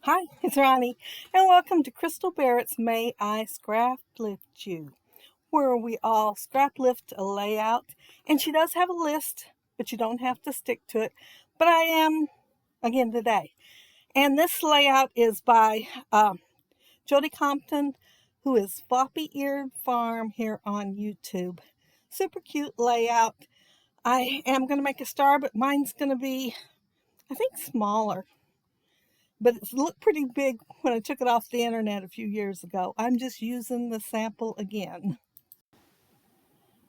Hi, it's Ronnie, and welcome to Crystal Barrett's May I Scraplift You, where we all scraplift a layout. And she does have a list, but you don't have to stick to it. But I am, again, today. And this layout is by Jody Comptom, who is Floppy Eared Farm here on YouTube. Super cute layout. I am going to make a star, but mine's going to be, I think, smaller. But it looked pretty big when I took it off the internet a few years ago. I'm just using the sample again.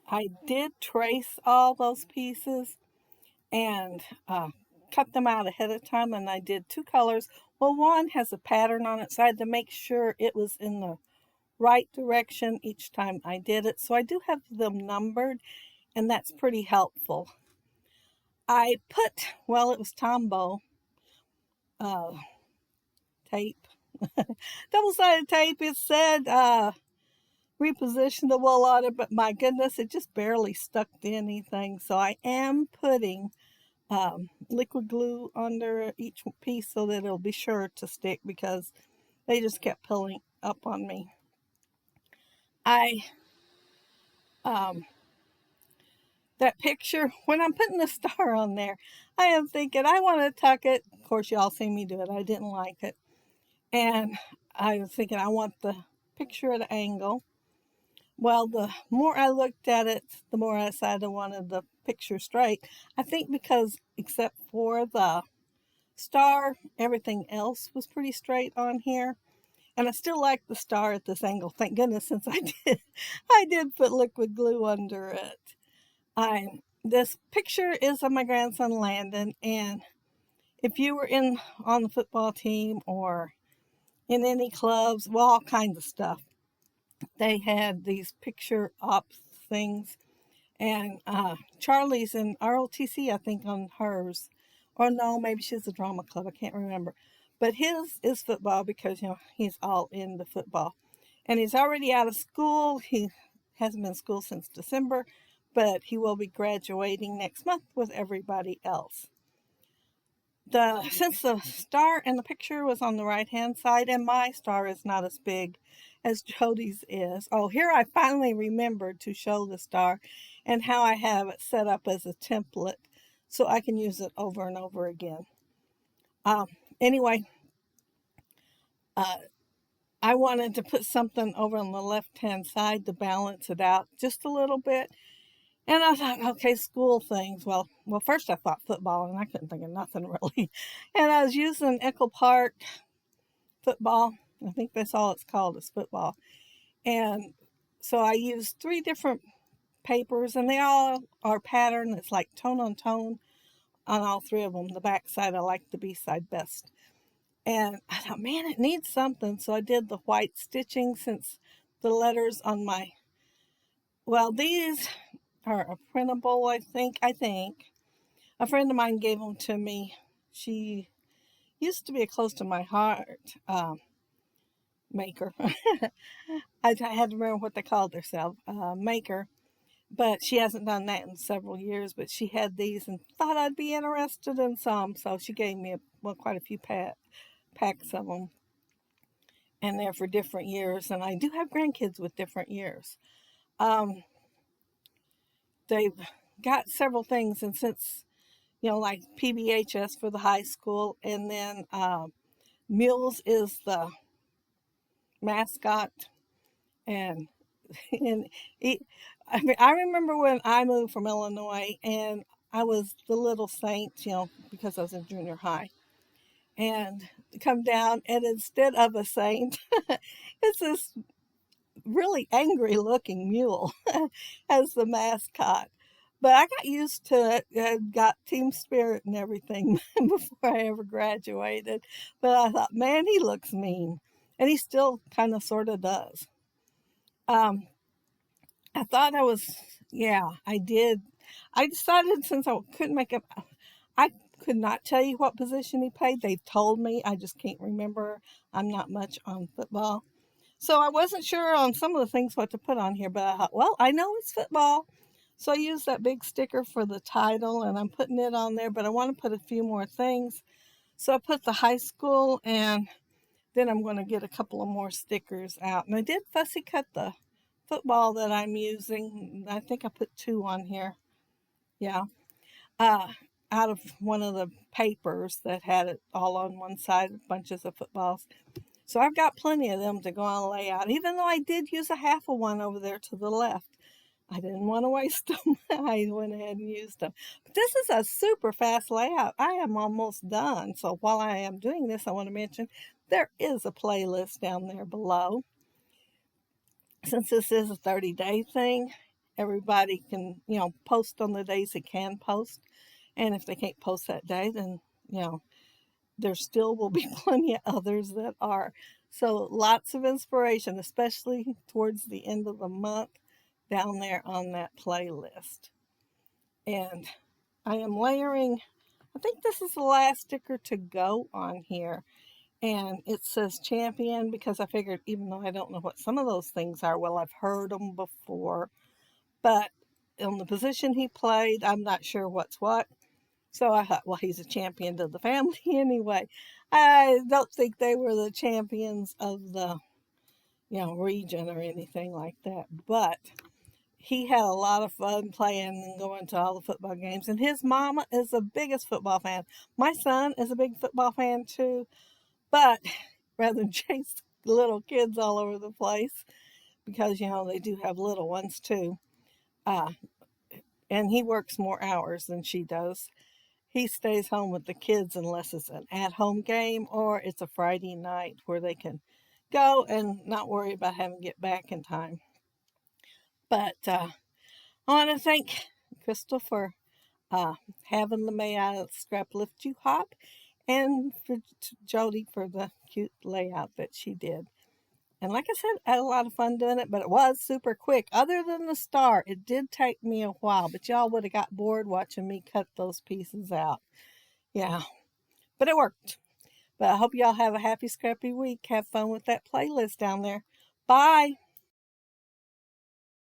I did trace all those pieces and cut them out ahead of time, and I did two colors. Well, one has a pattern on it, so I had to make sure it was in the right direction each time I did it. So I do have them numbered, and that's pretty helpful. I put, well, it was Tombow uh, tape, double-sided tape. It said reposition the wool on it, but my goodness, it just barely stuck to anything. So I am putting liquid glue under each piece so that it'll be sure to stick because they just kept pulling up on me. That picture, when I'm putting the star on there, I am thinking I want to tuck it. Of course, y'all seen me do it. I didn't like it. And I was thinking I want the picture at an angle. Well, the more I looked at it, the more I decided I wanted the picture straight. I think because, except for the star, everything else was pretty straight on here. And I still like the star at this angle. Thank goodness, since I did put liquid glue under it. This picture is of my grandson Landon, and if you were on the football team or in any clubs, well, all kinds of stuff, they had these picture ops things. And Charlie's in ROTC, I think, on hers. Or no, maybe she's a drama club. I can't remember. But his is football because, he's all into football. And he's already out of school. He hasn't been in school since December, but he will be graduating next month with everybody else. Since the star in the picture was on the right-hand side, and my star is not as big as Jody's is. Oh, here I finally remembered to show the star and how I have it set up as a template so I can use it over and over again. Anyway, I wanted to put something over on the left-hand side to balance it out just a little bit. And I thought, okay, school things. Well, first I thought football, and I couldn't think of nothing really. And I was using Echo Park football. I think that's all it's called, is football. And so I used 3 different papers, and they all are patterned. It's like tone on tone on all 3 of them. The back side, I like the B side best. And I thought, man, it needs something. So I did the white stitching since the letters on my, well, these are a printable, I think. A friend of mine gave them to me. She used to be a close to my heart maker. I had to remember what they called themselves, maker. But she hasn't done that in several years. But she had these and thought I'd be interested in some. So she gave me, quite a few packs of them. And they're for different years. And I do have grandkids with different years. They've got several things. And since, like PBHS for the high school. And then Mules is the mascot. And I remember when I moved from Illinois and I was the little saint, because I was in junior high. And come down, and instead of a saint, it's this really angry looking mule as the mascot. But I got used to it and got team spirit and everything before I ever graduated. But I thought, man, he looks mean. And he still kind of sort of does. I thought I did. I decided since I couldn't make up, I could not tell you what position he played. They told me, I just can't remember. I'm not much on football. So I wasn't sure on some of the things what to put on here, but I thought, well, I know it's football. So I used that big sticker for the title, and I'm putting it on there, but I want to put a few more things. So I put the high school and Then I'm going to get a couple of more stickers out. And I did fussy cut the football that I'm using. I think I put 2 on here. Yeah. Uh, Out of one of the papers that had it all on one side, bunches of footballs. So I've got plenty of them to go on layout, even though I did use a half of one over there to the left. I didn't want to waste them. I went ahead and used them. But this is a super fast layout. I am almost done. So while I am doing this, I want to mention there is a playlist down there below. Since this is a 30-day thing, everybody can, post on the days they can post. And if they can't post that day, then, there still will be plenty of others that are. So lots of inspiration, especially towards the end of the month, down there on that playlist. And I am layering, I think this is the last sticker to go on here. And it says champion because I figured, even though I don't know what some of those things are, well, I've heard them before. But on the position he played, I'm not sure what's what. So I thought, well, he's a champion to the family anyway. I don't think they were the champions of the, region or anything like that. But he had a lot of fun playing and going to all the football games. And his mama is the biggest football fan. My son is a big football fan too. But rather than chase little kids all over the place, because, they do have little ones too. And he works more hours than she does. He stays home with the kids unless it's an at-home game or it's a Friday night where they can go and not worry about having to get back in time. But I want to thank Crystal for having the May I Scraplift You hop, and for Jody for the cute layout that she did. And like I said, I had a lot of fun doing it, but it was super quick. Other than the star, it did take me a while, but y'all would have got bored watching me cut those pieces out. Yeah, but it worked. But I hope y'all have a happy, scrappy week. Have fun with that playlist down there. Bye.